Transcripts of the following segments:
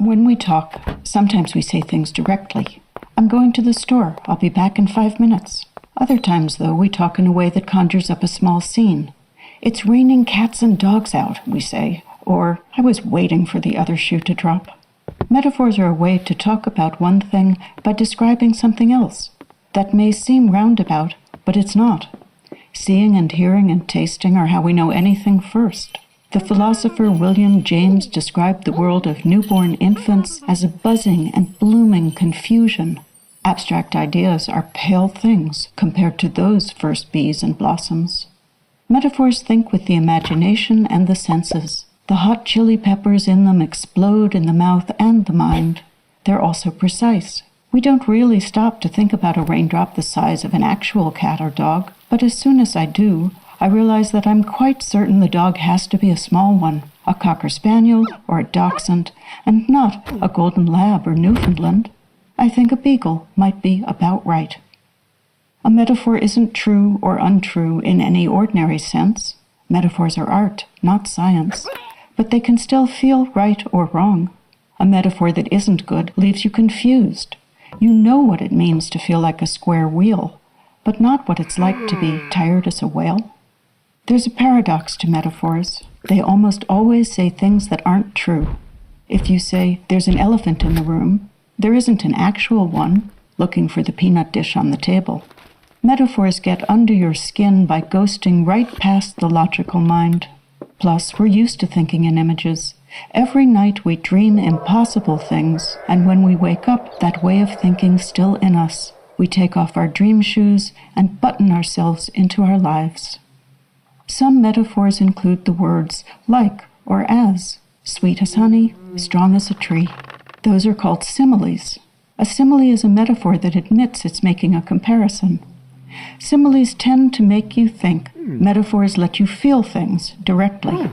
When we talk, sometimes we say things directly. I'm going to the store. I'll be back in 5 minutes. Other times, though, we talk in a way that conjures up a small scene. It's raining cats and dogs out, we say, or I was waiting for the other shoe to drop. Metaphors are a way to talk about one thing by describing something else. That may seem roundabout, but it's not. Seeing and hearing and tasting are how we know anything first. The philosopher William James described the world of newborn infants as a buzzing and blooming confusion. Abstract ideas are pale things compared to those first bees and blossoms. Metaphors think with the imagination and the senses. The hot chili peppers in them explode in the mouth and the mind. They're also precise. We don't really stop to think about a raindrop the size of an actual cat or dog, but as soon as I do, I realize that I'm quite certain the dog has to be a small one, a Cocker Spaniel or a Dachshund, and not a Golden Lab or Newfoundland. I think a beagle might be about right. A metaphor isn't true or untrue in any ordinary sense. Metaphors are art, not science, but they can still feel right or wrong. A metaphor that isn't good leaves you confused. You know what it means to feel like a square wheel, but not what it's like to be tired as a whale. There's a paradox to metaphors. They almost always say things that aren't true. If you say, there's an elephant in the room, there isn't an actual one looking for the peanut dish on the table. Metaphors get under your skin by ghosting right past the logical mind. Plus, we're used to thinking in images. Every night we dream impossible things, and when we wake up, that way of thinking's still in us. We take off our dream shoes and button ourselves into our lives. Some metaphors include the words like or as, sweet as honey, strong as a tree. Those are called similes. A simile is a metaphor that admits it's making a comparison. Similes tend to make you think. Metaphors let you feel things directly.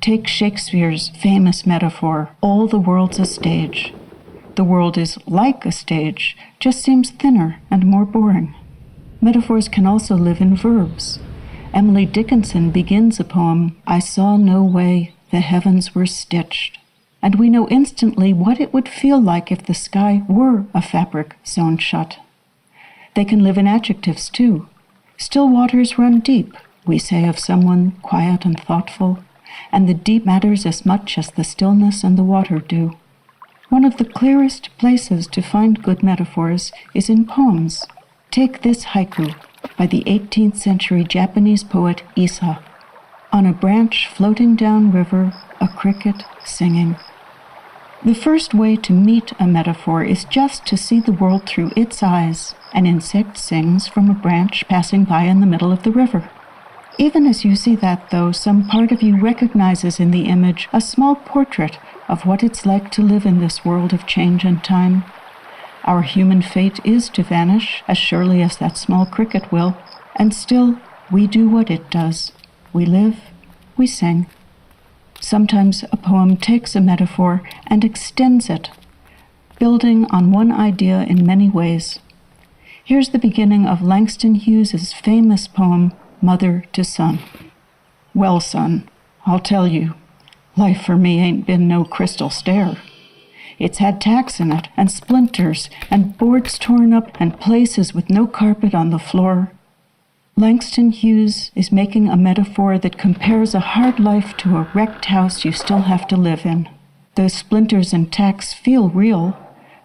Take Shakespeare's famous metaphor, all the world's a stage. The world is like a stage, just seems thinner and more boring. Metaphors can also live in verbs. Emily Dickinson begins a poem, I saw no way the heavens were stitched. And we know instantly what it would feel like if the sky were a fabric sewn shut. They can live in adjectives too. Still waters run deep, we say of someone quiet and thoughtful, and the deep matters as much as the stillness and the water do. One of the clearest places to find good metaphors is in poems. Take this haiku by the 18th century Japanese poet Issa. On a branch floating down river, a cricket singing. The first way to meet a metaphor is just to see the world through its eyes. An insect sings from a branch passing by in the middle of the river. Even as you see that, though, some part of you recognizes in the image a small portrait of what it's like to live in this world of change and time. Our human fate is to vanish as surely as that small cricket will, and still we do what it does. We live, we sing. Sometimes a poem takes a metaphor and extends it, building on one idea in many ways. Here's the beginning of Langston Hughes's famous poem, Mother to Son. Well, son, I'll tell you, life for me ain't been no crystal stair. It's had tacks in it, and splinters, and boards torn up, and places with no carpet on the floor. Langston Hughes is making a metaphor that compares a hard life to a wrecked house you still have to live in. Those splinters and tacks feel real.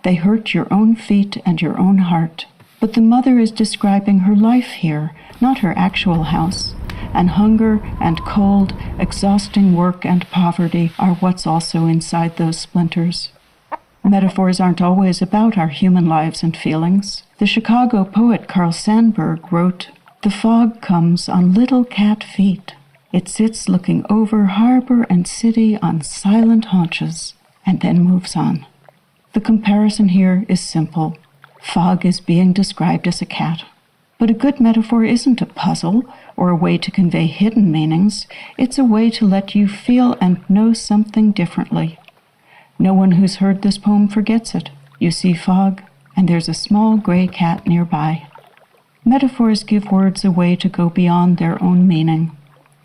They hurt your own feet and your own heart. But the mother is describing her life here, not her actual house. And hunger and cold, exhausting work and poverty are what's also inside those splinters. Metaphors aren't always about our human lives and feelings. The Chicago poet Carl Sandburg wrote, "The fog comes on little cat feet. It sits looking over harbor and city on silent haunches, and then moves on." The comparison here is simple. Fog is being described as a cat. But a good metaphor isn't a puzzle or a way to convey hidden meanings. It's a way to let you feel and know something differently. No one who's heard this poem forgets it. You see fog, and there's a small gray cat nearby. Metaphors give words a way to go beyond their own meaning.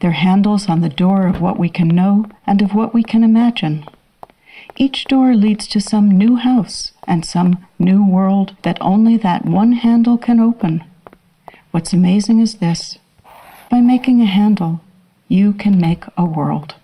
They're handles on the door of what we can know and of what we can imagine. Each door leads to some new house and some new world that only that one handle can open. What's amazing is this: by making a handle, you can make a world.